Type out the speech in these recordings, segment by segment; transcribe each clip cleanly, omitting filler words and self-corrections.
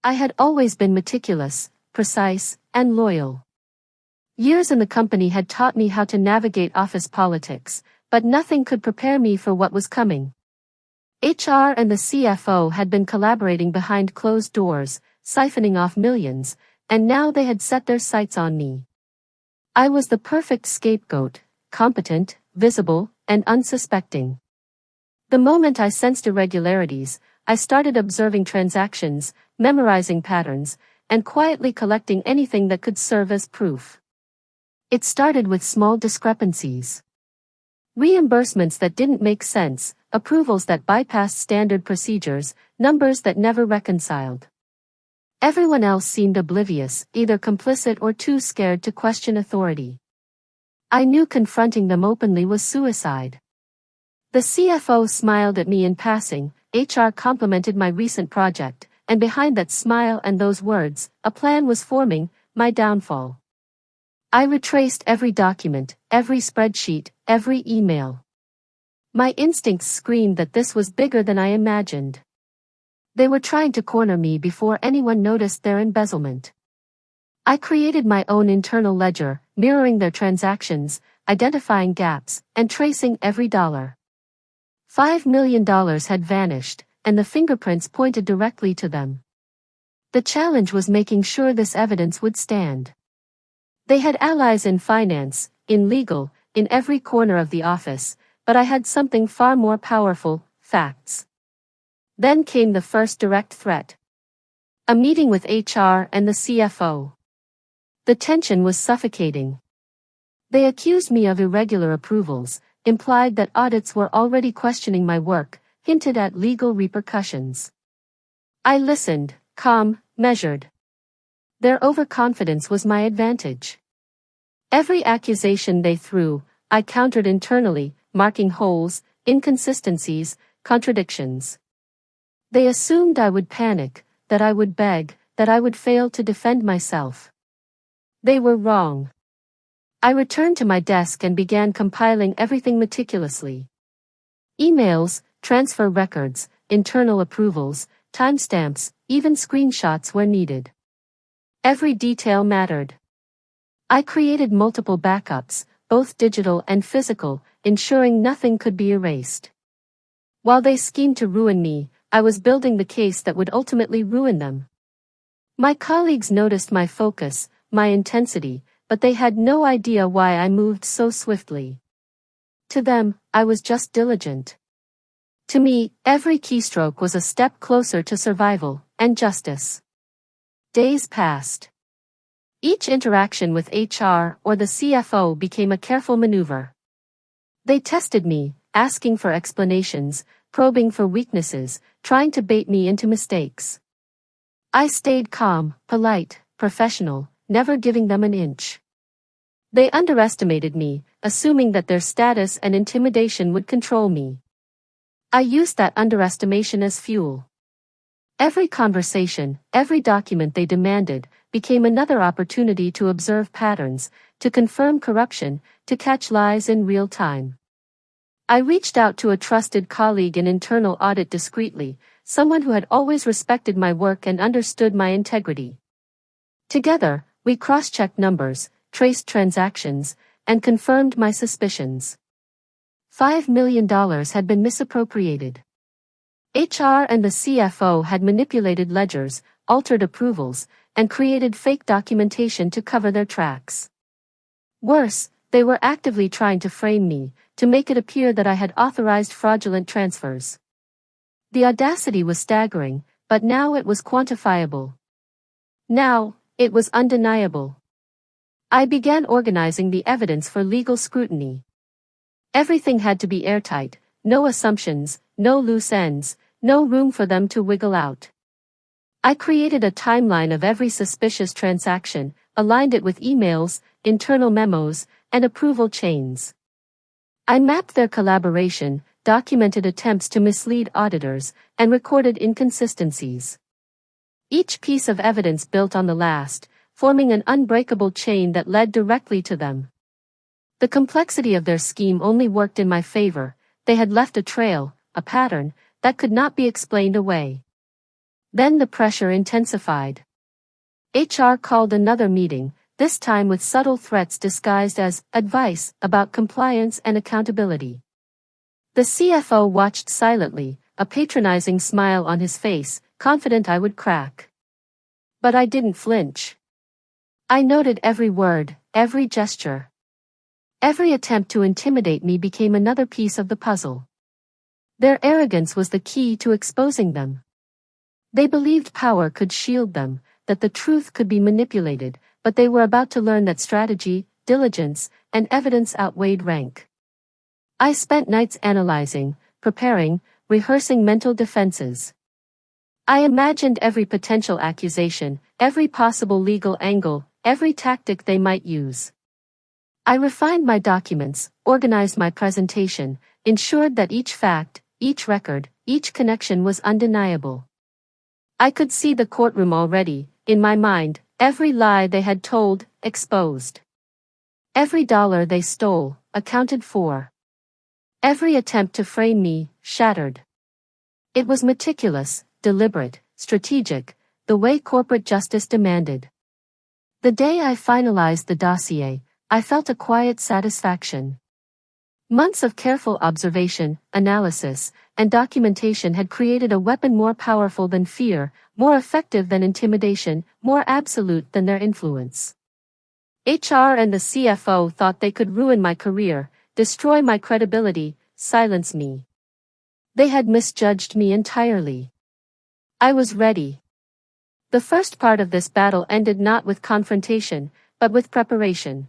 I had always been meticulous, precise, and loyal. Years in the company had taught me how to navigate office politics, but nothing could prepare me for what was coming. HR and the CFO had been collaborating behind closed doors, siphoning off millions, and now they had set their sights on me. I was the perfect scapegoat, competent, visible, and unsuspecting. The moment I sensed irregularities, I started observing transactions, memorizing patterns, and quietly collecting anything that could serve as proof. It started with small discrepancies. Reimbursements that didn't make sense, approvals that bypassed standard procedures, numbers that never reconciled. Everyone else seemed oblivious, either complicit or too scared to question authority. I knew confronting them openly was suicide. The CFO smiled at me in passing, HR complimented my recent project, and behind that smile and those words, a plan was forming, my downfall. I retraced every document, every spreadsheet, every email. My instincts screamed that this was bigger than I imagined. They were trying to corner me before anyone noticed their embezzlement. I created my own internal ledger, mirroring their transactions, identifying gaps, and tracing every dollar. $5 million had vanished, and the fingerprints pointed directly to them. The challenge was making sure this evidence would stand. They had allies in finance, in legal, in every corner of the office, but I had something far more powerful, facts. Then came the first direct threat. A meeting with HR and the CFO. The tension was suffocating. They accused me of irregular approvals, implied that audits were already questioning my work, hinted at legal repercussions. I listened, calm, measured. Their overconfidence was my advantage. Every accusation they threw, I countered internally, marking holes, inconsistencies, contradictions. They assumed I would panic, that I would beg, that I would fail to defend myself. They were wrong. I returned to my desk and began compiling everything meticulously. Emails, transfer records, internal approvals, timestamps, even screenshots were needed. Every detail mattered. I created multiple backups, both digital and physical, ensuring nothing could be erased. While they schemed to ruin me, I was building the case that would ultimately ruin them. My colleagues noticed my focus, my intensity, but they had no idea why I moved so swiftly. To them, I was just diligent. To me, every keystroke was a step closer to survival and justice. Days passed. Each interaction with HR or the CFO became a careful maneuver. They tested me, asking for explanations, probing for weaknesses, trying to bait me into mistakes. I stayed calm, polite, professional, never giving them an inch. They underestimated me, assuming that their status and intimidation would control me. I used that underestimation as fuel. Every conversation, every document they demanded, became another opportunity to observe patterns, to confirm corruption, to catch lies in real time. I reached out to a trusted colleague in internal audit discreetly, someone who had always respected my work and understood my integrity. Together, we cross-checked numbers, traced transactions, and confirmed my suspicions. $5 million had been misappropriated. HR and the CFO had manipulated ledgers, altered approvals, and created fake documentation to cover their tracks. Worse, they were actively trying to frame me, to make it appear that I had authorized fraudulent transfers. The audacity was staggering, but now it was quantifiable. Now, it was undeniable. I began organizing the evidence for legal scrutiny. Everything had to be airtight, no assumptions, no loose ends, no room for them to wiggle out. I created a timeline of every suspicious transaction, aligned it with emails, internal memos, and approval chains. I mapped their collaboration, documented attempts to mislead auditors, and recorded inconsistencies. Each piece of evidence built on the last, forming an unbreakable chain that led directly to them. The complexity of their scheme only worked in my favor. They had left a trail, a pattern, that could not be explained away. Then the pressure intensified. HR called another meeting, this time with subtle threats disguised as advice about compliance and accountability. The CFO watched silently, a patronizing smile on his face, confident I would crack. But I didn't flinch. I noted every word, every gesture. Every attempt to intimidate me became another piece of the puzzle. Their arrogance was the key to exposing them. They believed power could shield them, that the truth could be manipulated, but they were about to learn that strategy, diligence, and evidence outweighed rank. I spent nights analyzing, preparing, rehearsing mental defenses. I imagined every potential accusation, every possible legal angle, every tactic they might use. I refined my documents, organized my presentation, ensured that each fact, each record, each connection was undeniable. I could see the courtroom already, in my mind, every lie they had told, exposed. Every dollar they stole, accounted for. Every attempt to frame me, shattered. It was meticulous, deliberate, strategic, the way corporate justice demanded. The day I finalized the dossier, I felt a quiet satisfaction. Months of careful observation, analysis, and documentation had created a weapon more powerful than fear, more effective than intimidation, more absolute than their influence. HR and the CFO thought they could ruin my career, destroy my credibility, silence me. They had misjudged me entirely. I was ready. The first part of this battle ended not with confrontation, but with preparation.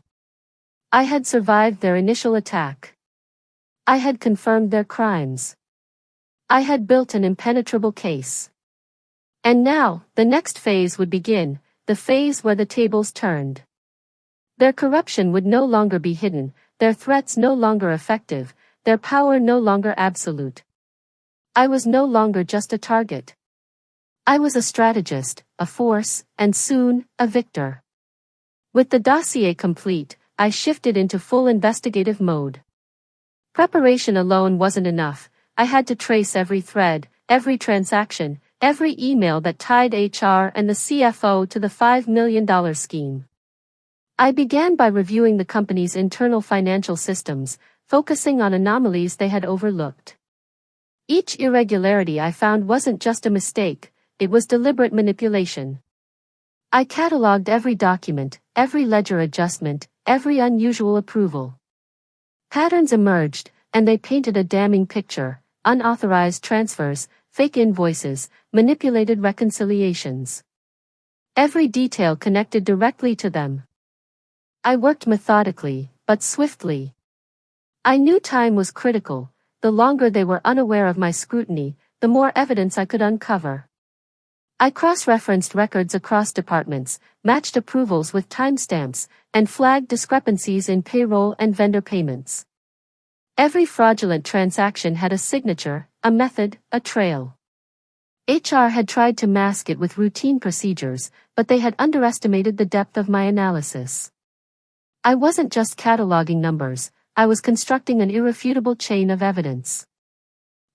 I had survived their initial attack. I had confirmed their crimes. I had built an impenetrable case. And now, the next phase would begin, the phase where the tables turned. Their corruption would no longer be hidden, their threats no longer effective, their power no longer absolute. I was no longer just a target. I was a strategist, a force, and soon, a victor. With the dossier complete, I shifted into full investigative mode. Preparation alone wasn't enough. I had to trace every thread, every transaction, every email that tied HR and the CFO to the $5 million scheme. I began by reviewing the company's internal financial systems, focusing on anomalies they had overlooked. Each irregularity I found wasn't just a mistake, it was deliberate manipulation. I cataloged every document, every ledger adjustment, every unusual approval. Patterns emerged, and they painted a damning picture: unauthorized transfers, fake invoices, manipulated reconciliations. Every detail connected directly to them. I worked methodically, but swiftly. I knew time was critical. The longer they were unaware of my scrutiny, the more evidence I could uncover. I cross-referenced records across departments, matched approvals with timestamps, and flagged discrepancies in payroll and vendor payments. Every fraudulent transaction had a signature, a method, a trail. HR had tried to mask it with routine procedures, but they had underestimated the depth of my analysis. I wasn't just cataloging numbers, I was constructing an irrefutable chain of evidence.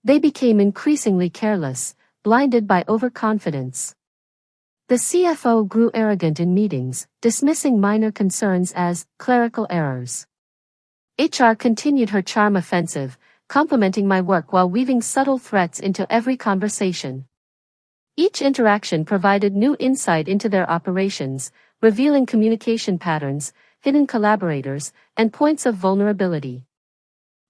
They became increasingly careless, blinded by overconfidence. The CFO grew arrogant in meetings, dismissing minor concerns as clerical errors. HR continued her charm offensive, complimenting my work while weaving subtle threats into every conversation. Each interaction provided new insight into their operations, revealing communication patterns, hidden collaborators, and points of vulnerability.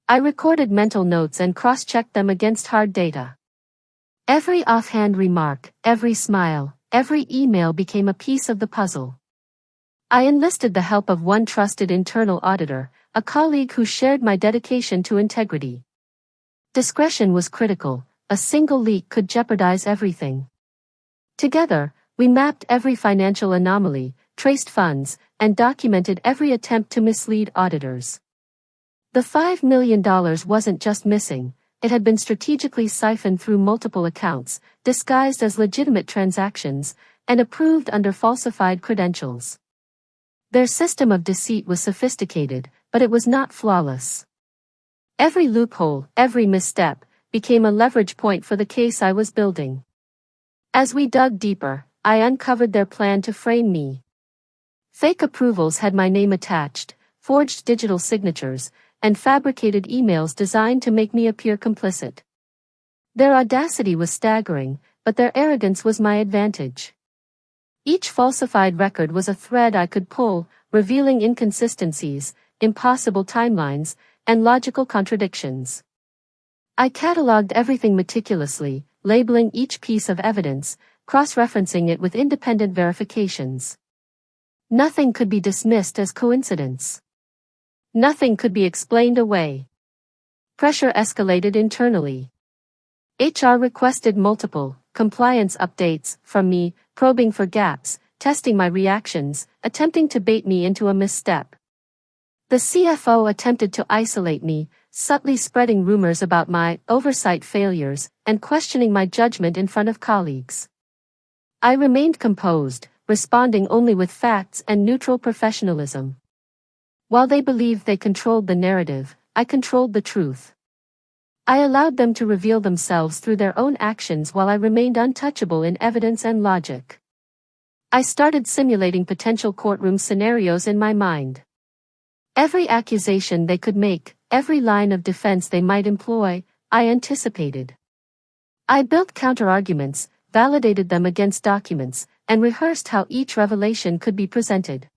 I recorded mental notes and cross-checked them against hard data. Every offhand remark, every smile, every email became a piece of the puzzle. I enlisted the help of one trusted internal auditor, a colleague who shared my dedication to integrity. Discretion was critical, a single leak could jeopardize everything. Together, we mapped every financial anomaly, traced funds, and documented every attempt to mislead auditors. The $5 million wasn't just missing, it had been strategically siphoned through multiple accounts, disguised as legitimate transactions, and approved under falsified credentials. Their system of deceit was sophisticated, but it was not flawless. Every loophole, every misstep, became a leverage point for the case I was building. As we dug deeper, I uncovered their plan to frame me. Fake approvals had my name attached, forged digital signatures, and fabricated emails designed to make me appear complicit. Their audacity was staggering, but their arrogance was my advantage. Each falsified record was a thread I could pull, revealing inconsistencies, impossible timelines, and logical contradictions. I cataloged everything meticulously, labeling each piece of evidence, cross-referencing it with independent verifications. Nothing could be dismissed as coincidence. Nothing could be explained away. Pressure escalated internally. HR requested multiple compliance updates from me, probing for gaps, testing my reactions, attempting to bait me into a misstep. The CFO attempted to isolate me, subtly spreading rumors about my oversight failures and questioning my judgment in front of colleagues. I remained composed, responding only with facts and neutral professionalism. While they believed they controlled the narrative, I controlled the truth. I allowed them to reveal themselves through their own actions while I remained untouchable in evidence and logic. I started simulating potential courtroom scenarios in my mind. Every accusation they could make, every line of defense they might employ, I anticipated. I built counterarguments, validated them against documents, and rehearsed how each revelation could be presented.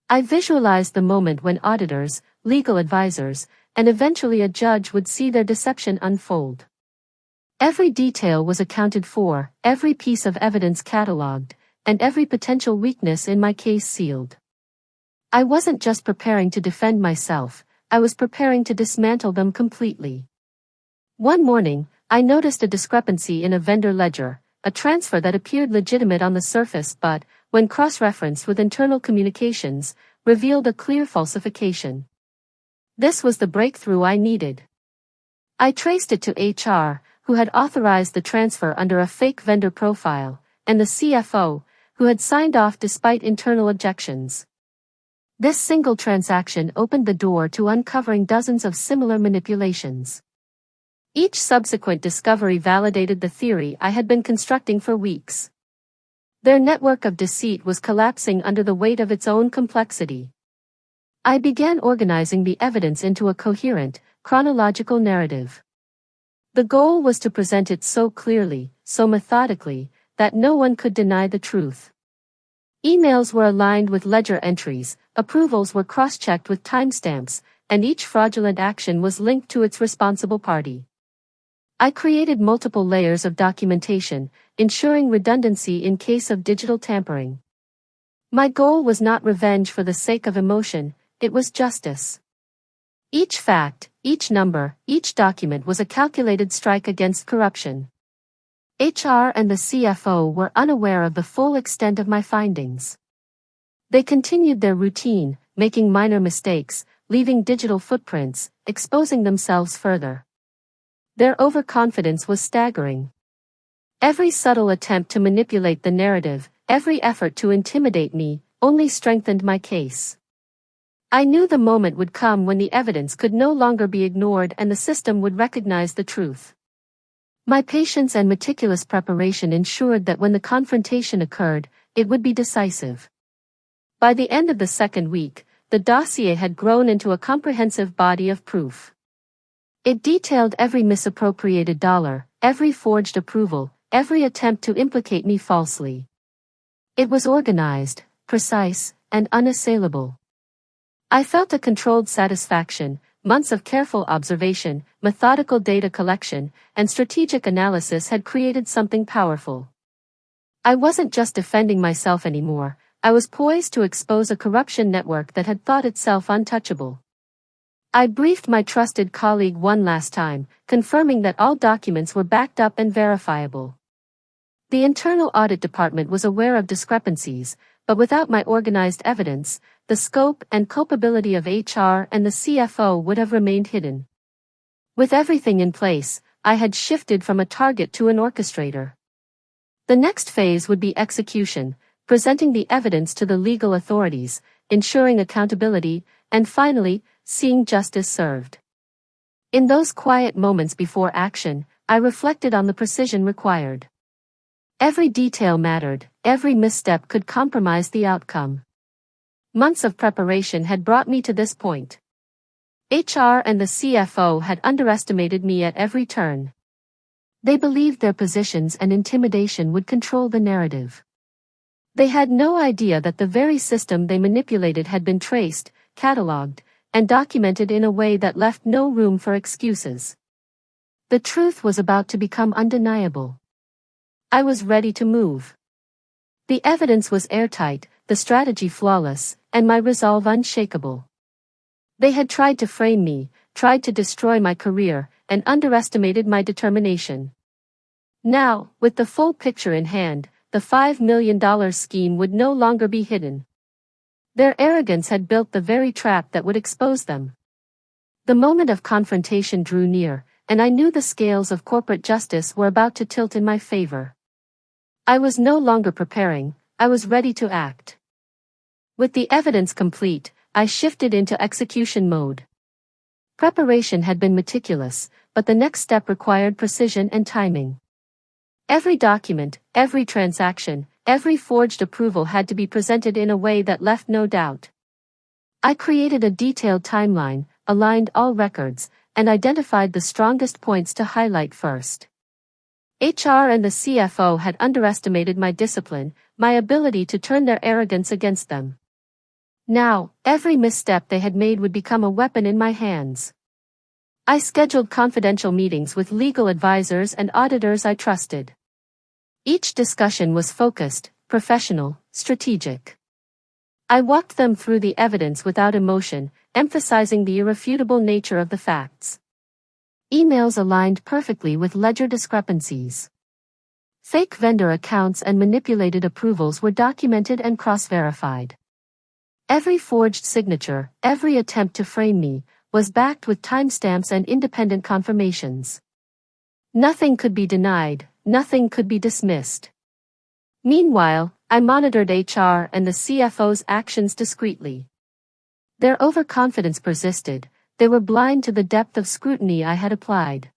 I visualized the moment when auditors, legal advisors, and eventually a judge would see their deception unfold. Every detail was accounted for, every piece of evidence catalogued, and every potential weakness in my case sealed. I wasn't just preparing to defend myself, I was preparing to dismantle them completely. One morning, I noticed a discrepancy in a vendor ledger, a transfer that appeared legitimate on the surface but, when cross-referenced with internal communications, revealed a clear falsification. This was the breakthrough I needed. I traced it to HR, who had authorized the transfer under a fake vendor profile, and the CFO, who had signed off despite internal objections. This single transaction opened the door to uncovering dozens of similar manipulations. Each subsequent discovery validated the theory I had been constructing for weeks. Their network of deceit was collapsing under the weight of its own complexity. I began organizing the evidence into a coherent, chronological narrative. The goal was to present it so clearly, so methodically, that no one could deny the truth. Emails were aligned with ledger entries, approvals were cross-checked with timestamps, and each fraudulent action was linked to its responsible party. I created multiple layers of documentation, ensuring redundancy in case of digital tampering. My goal was not revenge for the sake of emotion, it was justice. Each fact, each number, each document was a calculated strike against corruption. HR and the CFO were unaware of the full extent of my findings. They continued their routine, making minor mistakes, leaving digital footprints, exposing themselves further. Their overconfidence was staggering. Every subtle attempt to manipulate the narrative, every effort to intimidate me, only strengthened my case. I knew the moment would come when the evidence could no longer be ignored and the system would recognize the truth. My patience and meticulous preparation ensured that when the confrontation occurred, it would be decisive. By the end of the second week, the dossier had grown into a comprehensive body of proof. It detailed every misappropriated dollar, every forged approval, every attempt to implicate me falsely. It was organized, precise, and unassailable. I felt a controlled satisfaction. Months of careful observation, methodical data collection, and strategic analysis had created something powerful. I wasn't just defending myself anymore, I was poised to expose a corruption network that had thought itself untouchable. I briefed my trusted colleague one last time, confirming that all documents were backed up and verifiable. The internal audit department was aware of discrepancies, but without my organized evidence, the scope and culpability of HR and the CFO would have remained hidden. With everything in place, I had shifted from a target to an orchestrator. The next phase would be execution, presenting the evidence to the legal authorities, ensuring accountability, and finally, seeing justice served. In those quiet moments before action, I reflected on the precision required. Every detail mattered, every misstep could compromise the outcome. Months of preparation had brought me to this point. HR and the CFO had underestimated me at every turn. They believed their positions and intimidation would control the narrative. They had no idea that the very system they manipulated had been traced, catalogued, and documented in a way that left no room for excuses. The truth was about to become undeniable. I was ready to move. The evidence was airtight, the strategy flawless, and my resolve unshakable. They had tried to frame me, tried to destroy my career, and underestimated my determination. Now, with the full picture in hand, the $5 million scheme would no longer be hidden. Their arrogance had built the very trap that would expose them. The moment of confrontation drew near, and I knew the scales of corporate justice were about to tilt in my favor. I was no longer preparing, I was ready to act. With the evidence complete, I shifted into execution mode. Preparation had been meticulous, but the next step required precision and timing. Every document, every transaction, every forged approval had to be presented in a way that left no doubt. I created a detailed timeline, aligned all records, and identified the strongest points to highlight first. HR and the CFO had underestimated my discipline, my ability to turn their arrogance against them. Now, every misstep they had made would become a weapon in my hands. I scheduled confidential meetings with legal advisors and auditors I trusted. Each discussion was focused, professional, strategic. I walked them through the evidence without emotion, emphasizing the irrefutable nature of the facts. Emails aligned perfectly with ledger discrepancies. Fake vendor accounts and manipulated approvals were documented and cross-verified. Every forged signature, every attempt to frame me, was backed with timestamps and independent confirmations. Nothing could be denied, nothing could be dismissed. Meanwhile, I monitored HR and the CFO's actions discreetly. Their overconfidence persisted, they were blind to the depth of scrutiny I had applied.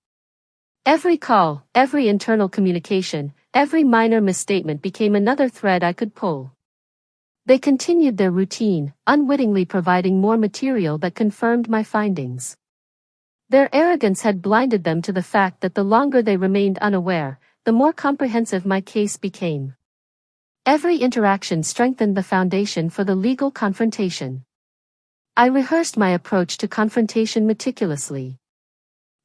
Every call, every internal communication, every minor misstatement became another thread I could pull. They continued their routine, unwittingly providing more material that confirmed my findings. Their arrogance had blinded them to the fact that the longer they remained unaware, the more comprehensive my case became. Every interaction strengthened the foundation for the legal confrontation. I rehearsed my approach to confrontation meticulously.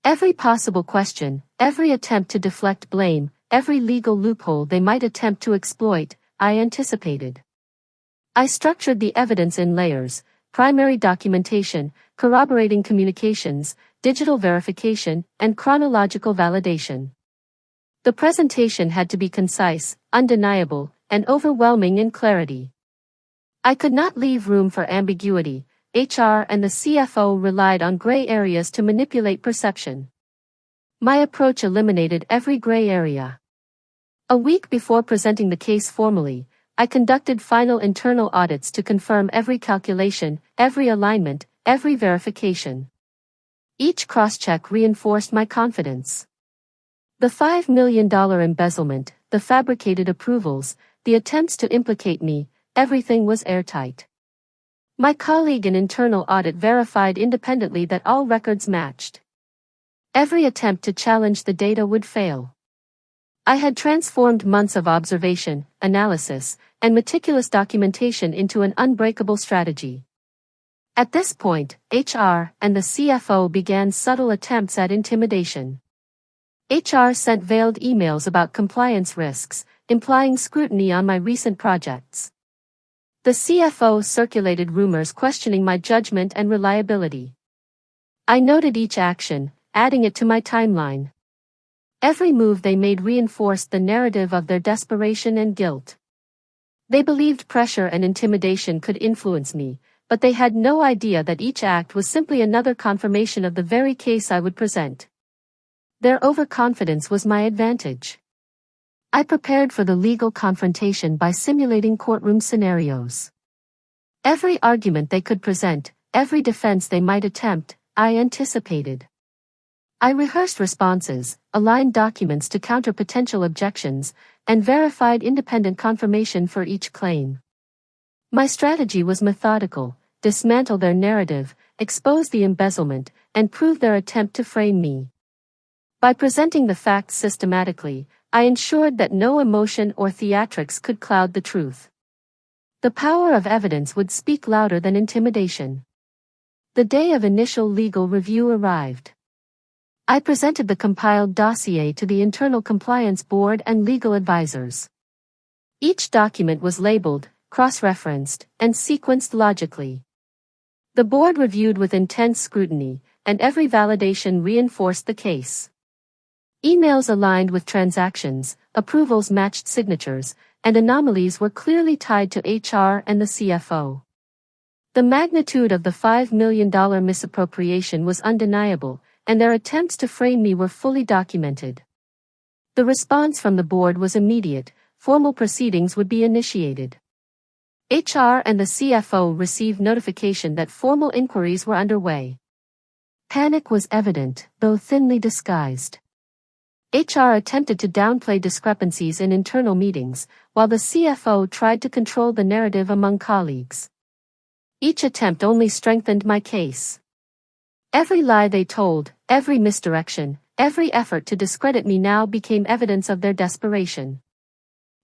Every possible question, every attempt to deflect blame, every legal loophole they might attempt to exploit, I anticipated. I structured the evidence in layers: primary documentation, corroborating communications, digital verification, and chronological validation. The presentation had to be concise, undeniable, and overwhelming in clarity. I could not leave room for ambiguity. HR and the CFO relied on gray areas to manipulate perception. My approach eliminated every gray area. A week before presenting the case formally, I conducted final internal audits to confirm every calculation, every alignment, every verification. Each cross-check reinforced my confidence. The $5 million embezzlement, the fabricated approvals, the attempts to implicate me, everything was airtight. My colleague in internal audit verified independently that all records matched. Every attempt to challenge the data would fail. I had transformed months of observation, analysis, and meticulous documentation into an unbreakable strategy. At this point, HR and the CFO began subtle attempts at intimidation. HR sent veiled emails about compliance risks, implying scrutiny on my recent projects. The CFO circulated rumors questioning my judgment and reliability. I noted each action, adding it to my timeline. Every move they made reinforced the narrative of their desperation and guilt. They believed pressure and intimidation could influence me, but they had no idea that each act was simply another confirmation of the very case I would present. Their overconfidence was my advantage. I prepared for the legal confrontation by simulating courtroom scenarios. Every argument they could present, every defense they might attempt, I anticipated. I rehearsed responses, aligned documents to counter potential objections, and verified independent confirmation for each claim. My strategy was methodical: dismantle their narrative, expose the embezzlement, and prove their attempt to frame me. By presenting the facts systematically, I ensured that no emotion or theatrics could cloud the truth. The power of evidence would speak louder than intimidation. The day of initial legal review arrived. I presented the compiled dossier to the Internal Compliance Board and legal advisors. Each document was labeled, cross-referenced, and sequenced logically. The board reviewed with intense scrutiny, and every validation reinforced the case. Emails aligned with transactions, approvals matched signatures, and anomalies were clearly tied to HR and the CFO. The magnitude of the $5 million misappropriation was undeniable, and their attempts to frame me were fully documented. The response from the board was immediate: formal proceedings would be initiated. HR and the CFO received notification that formal inquiries were underway. Panic was evident, though thinly disguised. HR attempted to downplay discrepancies in internal meetings, while the CFO tried to control the narrative among colleagues. Each attempt only strengthened my case. Every lie they told, every misdirection, every effort to discredit me now became evidence of their desperation.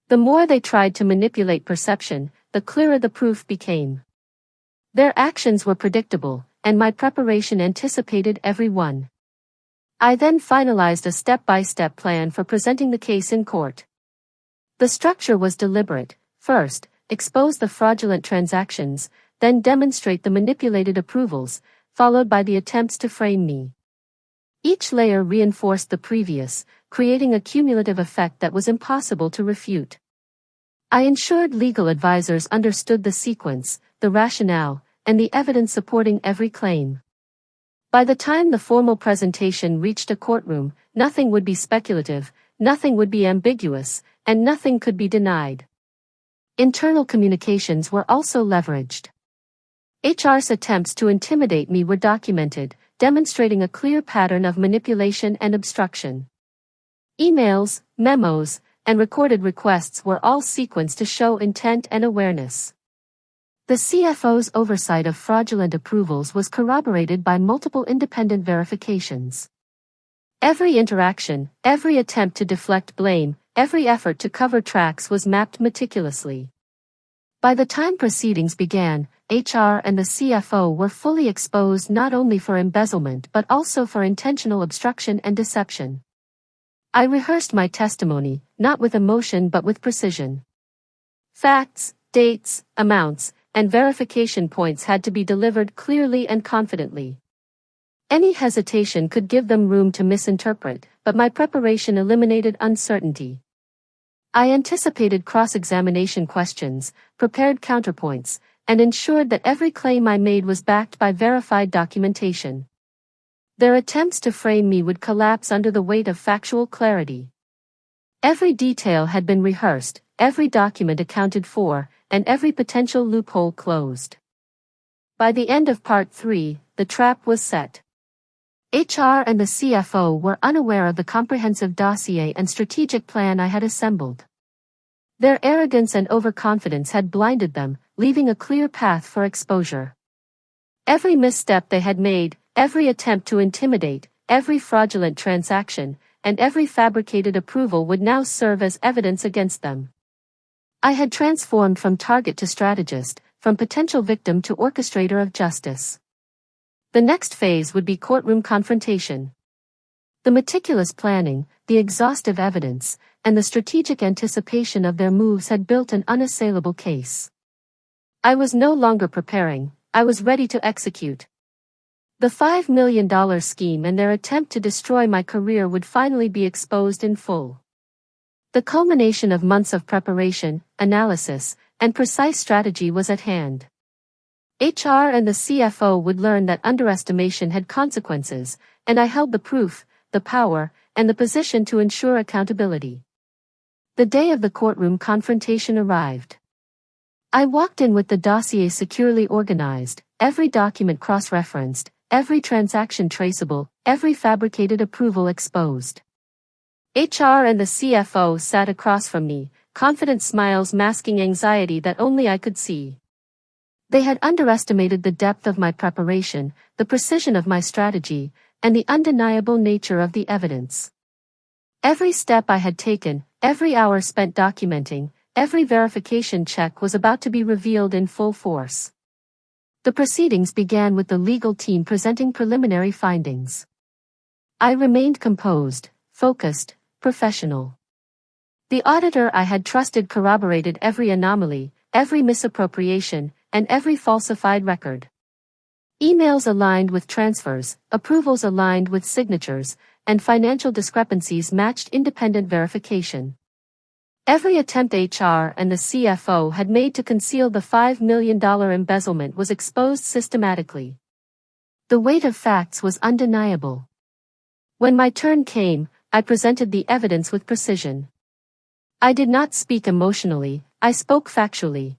The more they tried to manipulate perception, the clearer the proof became. Their actions were predictable, and my preparation anticipated every one. I then finalized a step-by-step plan for presenting the case in court. The structure was deliberate: first, expose the fraudulent transactions, then demonstrate the manipulated approvals, followed by the attempts to frame me. Each layer reinforced the previous, creating a cumulative effect that was impossible to refute. I ensured legal advisors understood the sequence, the rationale, and the evidence supporting every claim. By the time the formal presentation reached a courtroom, nothing would be speculative, nothing would be ambiguous, and nothing could be denied. Internal communications were also leveraged. HR's attempts to intimidate me were documented, demonstrating a clear pattern of manipulation and obstruction. Emails, memos, and recorded requests were all sequenced to show intent and awareness. The CFO's oversight of fraudulent approvals was corroborated by multiple independent verifications. Every interaction, every attempt to deflect blame, every effort to cover tracks was mapped meticulously. By the time proceedings began, HR and the CFO were fully exposed not only for embezzlement but also for intentional obstruction and deception. I rehearsed my testimony, not with emotion but with precision. Facts, dates, amounts, and verification points had to be delivered clearly and confidently. Any hesitation could give them room to misinterpret, but my preparation eliminated uncertainty. I anticipated cross-examination questions, prepared counterpoints, and ensured that every claim I made was backed by verified documentation. Their attempts to frame me would collapse under the weight of factual clarity. Every detail had been rehearsed, every document accounted for, and every potential loophole closed. By the end of Part 3, the trap was set. HR and the CFO were unaware of the comprehensive dossier and strategic plan I had assembled. Their arrogance and overconfidence had blinded them, leaving a clear path for exposure. Every misstep they had made, every attempt to intimidate, every fraudulent transaction, and every fabricated approval would now serve as evidence against them. I had transformed from target to strategist, from potential victim to orchestrator of justice. The next phase would be courtroom confrontation. The meticulous planning, the exhaustive evidence, and the strategic anticipation of their moves had built an unassailable case. I was no longer preparing, I was ready to execute. The $5 million scheme and their attempt to destroy my career would finally be exposed in full. The culmination of months of preparation, analysis, and precise strategy was at hand. HR and the CFO would learn that underestimation had consequences, and I held the proof, the power, and the position to ensure accountability. The day of the courtroom confrontation arrived. I walked in with the dossier securely organized, every document cross-referenced, every transaction traceable, every fabricated approval exposed. HR and the CFO sat across from me, confident smiles masking anxiety that only I could see. They had underestimated the depth of my preparation, the precision of my strategy, and the undeniable nature of the evidence. Every step I had taken, every hour spent documenting, every verification check was about to be revealed in full force. The proceedings began with the legal team presenting preliminary findings. I remained composed, focused, professional. The auditor I had trusted corroborated every anomaly, every misappropriation, and every falsified record. Emails aligned with transfers, approvals aligned with signatures, and financial discrepancies matched independent verification. Every attempt HR and the CFO had made to conceal the $5 million embezzlement was exposed systematically. The weight of facts was undeniable. When my turn came, I presented the evidence with precision. I did not speak emotionally, I spoke factually.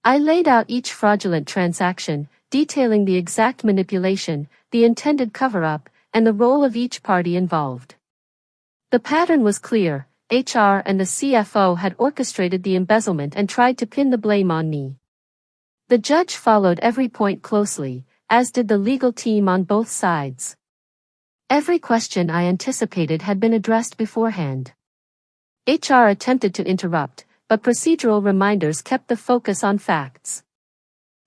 I laid out each fraudulent transaction, detailing the exact manipulation, the intended cover-up, and the role of each party involved. The pattern was clear. HR and the CFO had orchestrated the embezzlement and tried to pin the blame on me. The judge followed every point closely, as did the legal team on both sides. Every question I anticipated had been addressed beforehand. HR attempted to interrupt, but procedural reminders kept the focus on facts.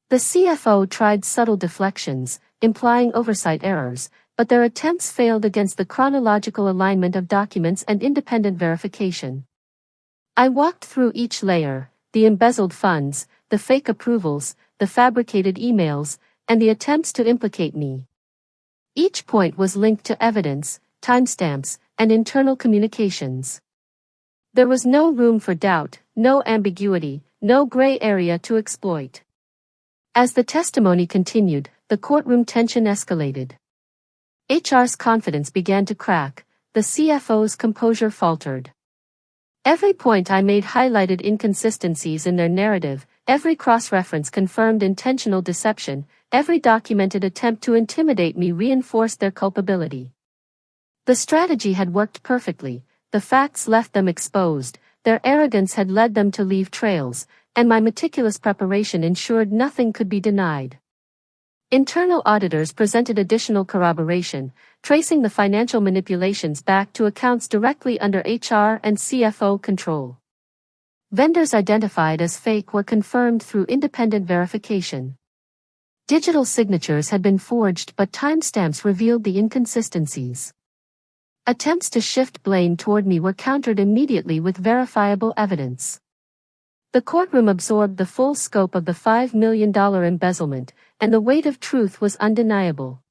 The CFO tried subtle deflections, implying oversight errors, but their attempts failed against the chronological alignment of documents and independent verification. I walked through each layer, the embezzled funds, the fake approvals, the fabricated emails, and the attempts to implicate me. Each point was linked to evidence, timestamps, and internal communications. There was no room for doubt, no ambiguity, no gray area to exploit. As the testimony continued, the courtroom tension escalated. HR's confidence began to crack, the CFO's composure faltered. Every point I made highlighted inconsistencies in their narrative, every cross-reference confirmed intentional deception, every documented attempt to intimidate me reinforced their culpability. The strategy had worked perfectly, the facts left them exposed, their arrogance had led them to leave trails, and my meticulous preparation ensured nothing could be denied. Internal auditors presented additional corroboration, tracing the financial manipulations back to accounts directly under HR and CFO control. Vendors identified as fake were confirmed through independent verification. Digital signatures had been forged, but timestamps revealed the inconsistencies. Attempts to shift blame toward me were countered immediately with verifiable evidence. The courtroom absorbed the full scope of the $5 million embezzlement, and the weight of truth was undeniable.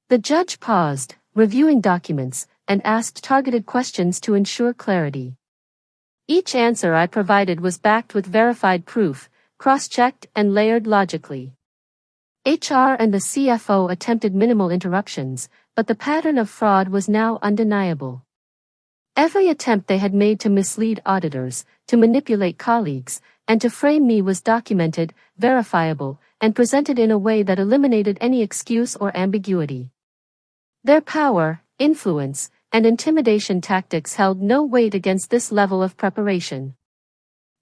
The judge paused, reviewing documents, and asked targeted questions to ensure clarity. Each answer I provided was backed with verified proof, cross-checked and layered logically. HR and the CFO attempted minimal interruptions, but the pattern of fraud was now undeniable. Every attempt they had made to mislead auditors, to manipulate colleagues, and to frame me was documented, verifiable, and presented in a way that eliminated any excuse or ambiguity. Their power, influence, and intimidation tactics held no weight against this level of preparation.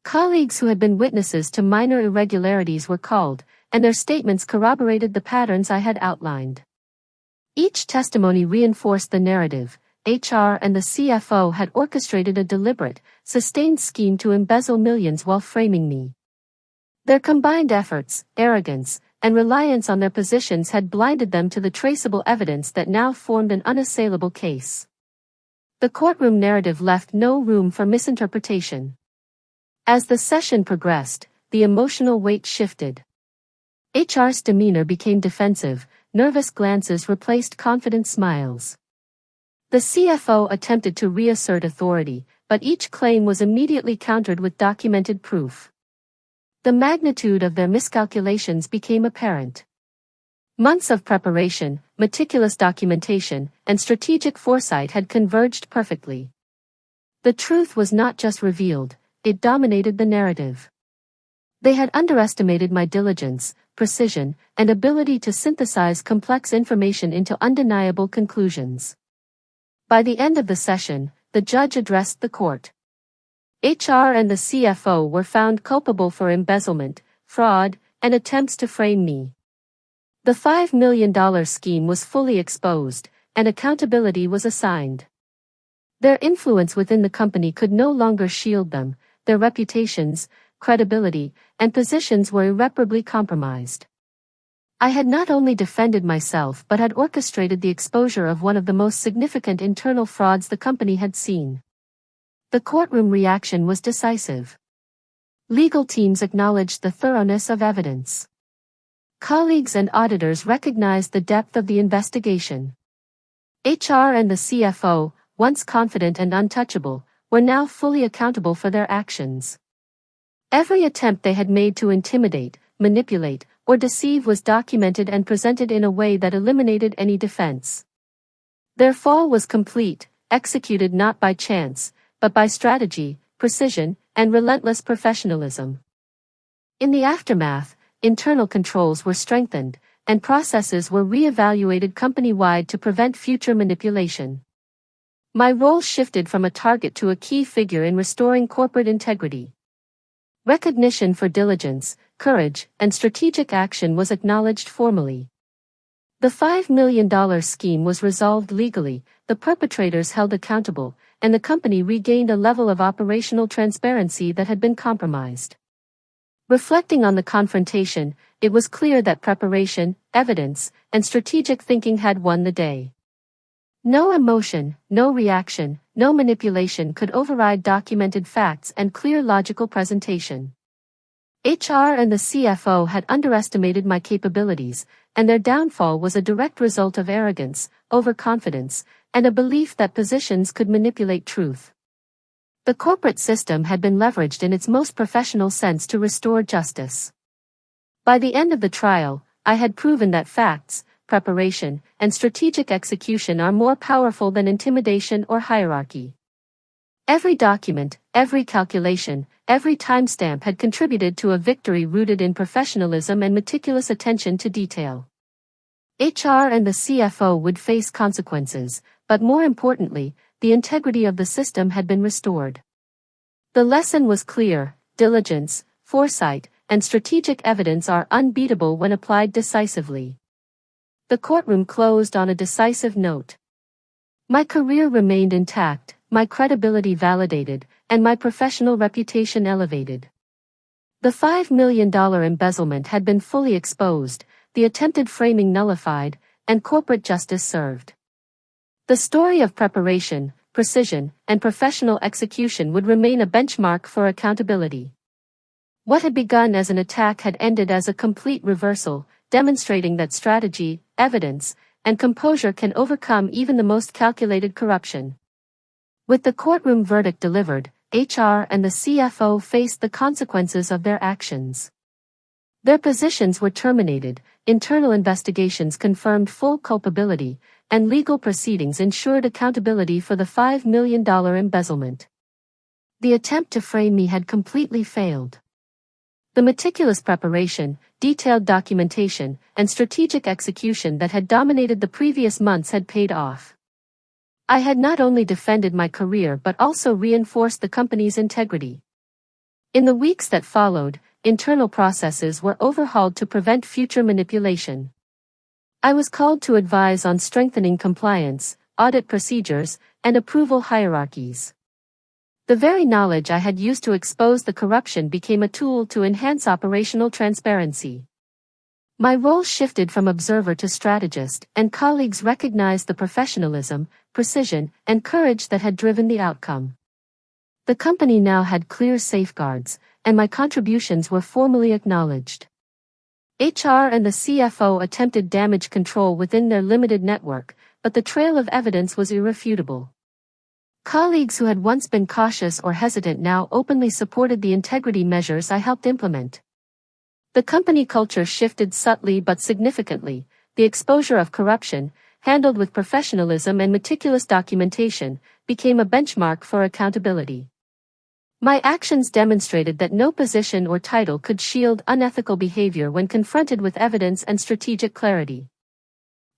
Colleagues who had been witnesses to minor irregularities were called, and their statements corroborated the patterns I had outlined. Each testimony reinforced the narrative. HR and the CFO had orchestrated a deliberate, sustained scheme to embezzle millions while framing me. Their combined efforts, arrogance, and reliance on their positions had blinded them to the traceable evidence that now formed an unassailable case. The courtroom narrative left no room for misinterpretation. As the session progressed, the emotional weight shifted. HR's demeanor became defensive, nervous glances replaced confident smiles. The CFO attempted to reassert authority, but each claim was immediately countered with documented proof. The magnitude of their miscalculations became apparent. Months of preparation, meticulous documentation, and strategic foresight had converged perfectly. The truth was not just revealed, it dominated the narrative. They had underestimated my diligence, precision, and ability to synthesize complex information into undeniable conclusions. By the end of the session, the judge addressed the court. HR and the CFO were found culpable for embezzlement, fraud, and attempts to frame me. The $5 million scheme was fully exposed, and accountability was assigned. Their influence within the company could no longer shield them, their reputations, credibility, and positions were irreparably compromised. I had not only defended myself but had orchestrated the exposure of one of the most significant internal frauds the company had seen. The courtroom reaction was decisive. Legal teams acknowledged the thoroughness of evidence. Colleagues and auditors recognized the depth of the investigation. HR and the CFO, once confident and untouchable, were now fully accountable for their actions. Every attempt they had made to intimidate, manipulate, or deceive was documented and presented in a way that eliminated any defense. Their fall was complete, executed not by chance, but by strategy, precision, and relentless professionalism. In the aftermath, internal controls were strengthened, and processes were re-evaluated company-wide to prevent future manipulation. My role shifted from a target to a key figure in restoring corporate integrity. Recognition for diligence, courage, and strategic action was acknowledged formally. The $5 million scheme was resolved legally, the perpetrators held accountable, and the company regained a level of operational transparency that had been compromised. Reflecting on the confrontation, it was clear that preparation, evidence, and strategic thinking had won the day. No emotion, no reaction, no manipulation could override documented facts and clear logical presentation. HR and the CFO had underestimated my capabilities, and their downfall was a direct result of arrogance, overconfidence, and a belief that positions could manipulate truth. The corporate system had been leveraged in its most professional sense to restore justice. By the end of the trial, I had proven that facts, preparation, and strategic execution are more powerful than intimidation or hierarchy. Every document, every calculation, every timestamp had contributed to a victory rooted in professionalism and meticulous attention to detail. HR and the CFO would face consequences, but more importantly, the integrity of the system had been restored. The lesson was clear: diligence, foresight, and strategic evidence are unbeatable when applied decisively. The courtroom closed on a decisive note. My career remained intact, my credibility validated, and my professional reputation elevated. The $5 million embezzlement had been fully exposed, the attempted framing nullified, and corporate justice served. The story of preparation, precision, and professional execution would remain a benchmark for accountability. What had begun as an attack had ended as a complete reversal, demonstrating that strategy, evidence, and composure can overcome even the most calculated corruption. With the courtroom verdict delivered, HR and the CFO faced the consequences of their actions. Their positions were terminated, internal investigations confirmed full culpability, and legal proceedings ensured accountability for the $5 million embezzlement. The attempt to frame me had completely failed. The meticulous preparation, detailed documentation, and strategic execution that had dominated the previous months had paid off. I had not only defended my career but also reinforced the company's integrity. In the weeks that followed, internal processes were overhauled to prevent future manipulation. I was called to advise on strengthening compliance, audit procedures, and approval hierarchies. The very knowledge I had used to expose the corruption became a tool to enhance operational transparency. My role shifted from observer to strategist, and colleagues recognized the professionalism, precision, and courage that had driven the outcome. The company now had clear safeguards, and my contributions were formally acknowledged. HR and the CFO attempted damage control within their limited network, but the trail of evidence was irrefutable. Colleagues who had once been cautious or hesitant now openly supported the integrity measures I helped implement. The company culture shifted subtly but significantly. The exposure of corruption, handled with professionalism and meticulous documentation, became a benchmark for accountability. My actions demonstrated that no position or title could shield unethical behavior when confronted with evidence and strategic clarity.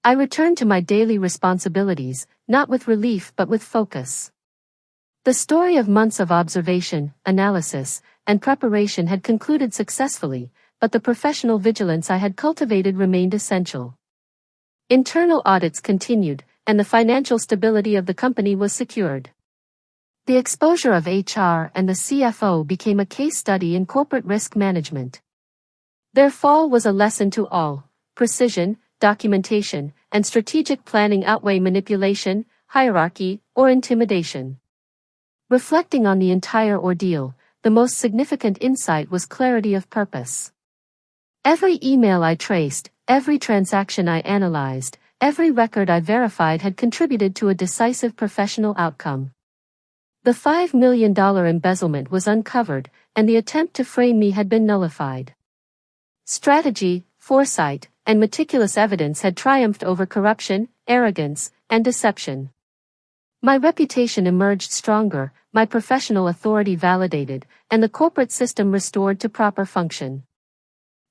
I returned to my daily responsibilities, not with relief but with focus. The story of months of observation, analysis, and preparation had concluded successfully, but the professional vigilance I had cultivated remained essential. Internal audits continued, and the financial stability of the company was secured. The exposure of HR and the CFO became a case study in corporate risk management. Their fall was a lesson to all: precision, documentation, and strategic planning outweigh manipulation, hierarchy, or intimidation. Reflecting on the entire ordeal, the most significant insight was clarity of purpose. Every email I traced, every transaction I analyzed, every record I verified had contributed to a decisive professional outcome. The $5 million embezzlement was uncovered, and the attempt to frame me had been nullified. Strategy, foresight, and meticulous evidence had triumphed over corruption, arrogance, and deception. My reputation emerged stronger, my professional authority validated, and the corporate system restored to proper function.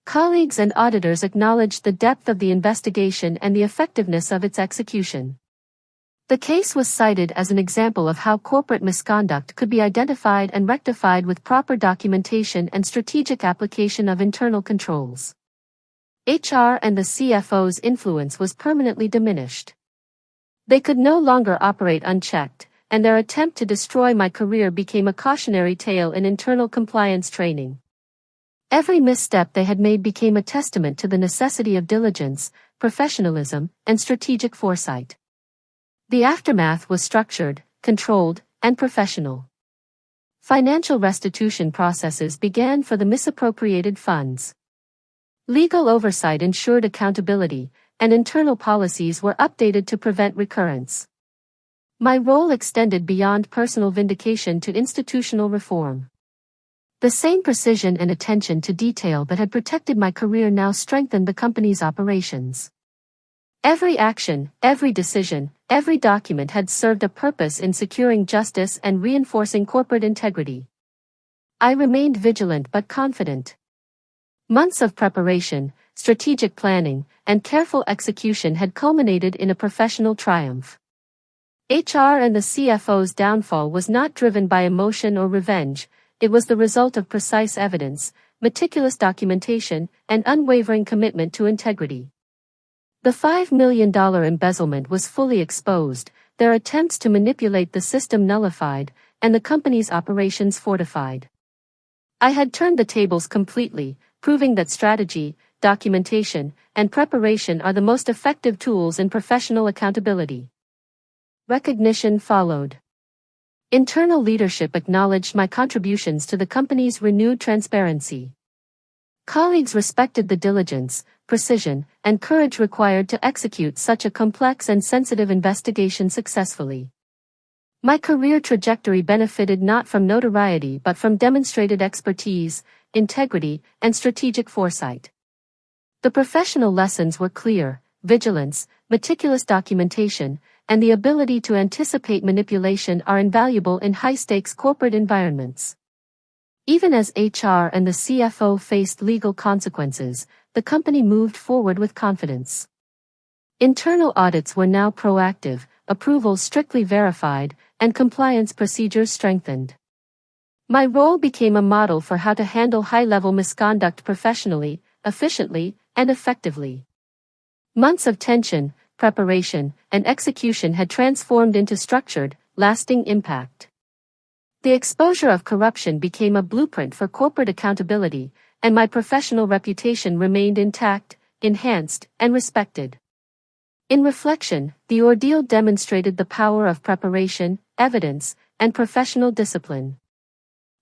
Colleagues and auditors acknowledged the depth of the investigation and the effectiveness of its execution. The case was cited as an example of how corporate misconduct could be identified and rectified with proper documentation and strategic application of internal controls. HR and the CFO's influence was permanently diminished. They could no longer operate unchecked, and their attempt to destroy my career became a cautionary tale in internal compliance training. Every misstep they had made became a testament to the necessity of diligence, professionalism, and strategic foresight. The aftermath was structured, controlled, and professional. Financial restitution processes began for the misappropriated funds. Legal oversight ensured accountability, and internal policies were updated to prevent recurrence. My role extended beyond personal vindication to institutional reform. The same precision and attention to detail that had protected my career now strengthened the company's operations. Every action, every decision, every document had served a purpose in securing justice and reinforcing corporate integrity. I remained vigilant but confident. Months of preparation, strategic planning, and careful execution had culminated in a professional triumph. HR and the CFO's downfall was not driven by emotion or revenge, it was the result of precise evidence, meticulous documentation, and unwavering commitment to integrity. The $5 million embezzlement was fully exposed, their attempts to manipulate the system nullified, and the company's operations fortified. I had turned the tables completely, proving that strategy, documentation, and preparation are the most effective tools in professional accountability. Recognition followed. Internal leadership acknowledged my contributions to the company's renewed transparency. Colleagues respected the diligence, precision, and courage required to execute such a complex and sensitive investigation successfully. My career trajectory benefited not from notoriety but from demonstrated expertise, integrity, and strategic foresight. The professional lessons were clear: vigilance, meticulous documentation, and the ability to anticipate manipulation are invaluable in high-stakes corporate environments. Even as HR and the CFO faced legal consequences, the company moved forward with confidence. Internal audits were now proactive, approvals strictly verified, and compliance procedures strengthened. My role became a model for how to handle high-level misconduct professionally, efficiently, and effectively. Months of tension, preparation, and execution had transformed into structured, lasting impact. The exposure of corruption became a blueprint for corporate accountability, and my professional reputation remained intact, enhanced, and respected. In reflection, the ordeal demonstrated the power of preparation, evidence, and professional discipline.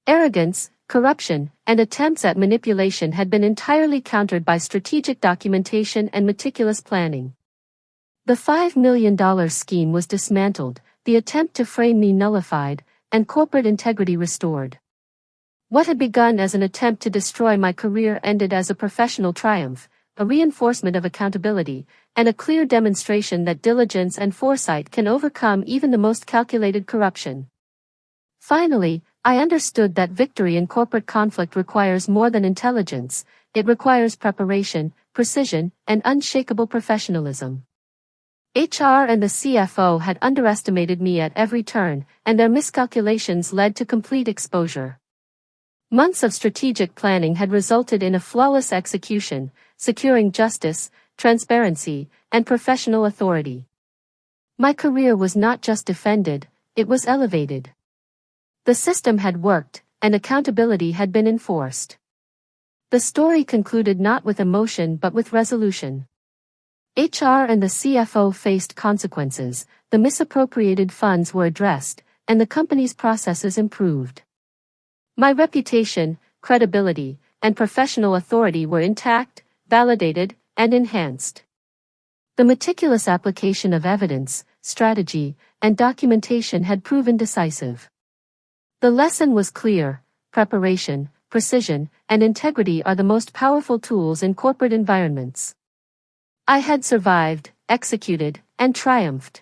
Arrogance, corruption, and attempts at manipulation had been entirely countered by strategic documentation and meticulous planning. The $5 million scheme was dismantled, the attempt to frame me nullified, and corporate integrity restored. What had begun as an attempt to destroy my career ended as a professional triumph, a reinforcement of accountability, and a clear demonstration that diligence and foresight can overcome even the most calculated corruption. Finally, I understood that victory in corporate conflict requires more than intelligence, it requires preparation, precision, and unshakable professionalism. HR and the CFO had underestimated me at every turn, and their miscalculations led to complete exposure. Months of strategic planning had resulted in a flawless execution, securing justice, transparency, and professional authority. My career was not just defended, it was elevated. The system had worked, and accountability had been enforced. The story concluded not with emotion but with resolution. HR and the CFO faced consequences, the misappropriated funds were addressed, and the company's processes improved. My reputation, credibility, and professional authority were intact, validated, and enhanced. The meticulous application of evidence, strategy, and documentation had proven decisive. The lesson was clear: preparation, precision, and integrity are the most powerful tools in corporate environments. I had survived, executed, and triumphed.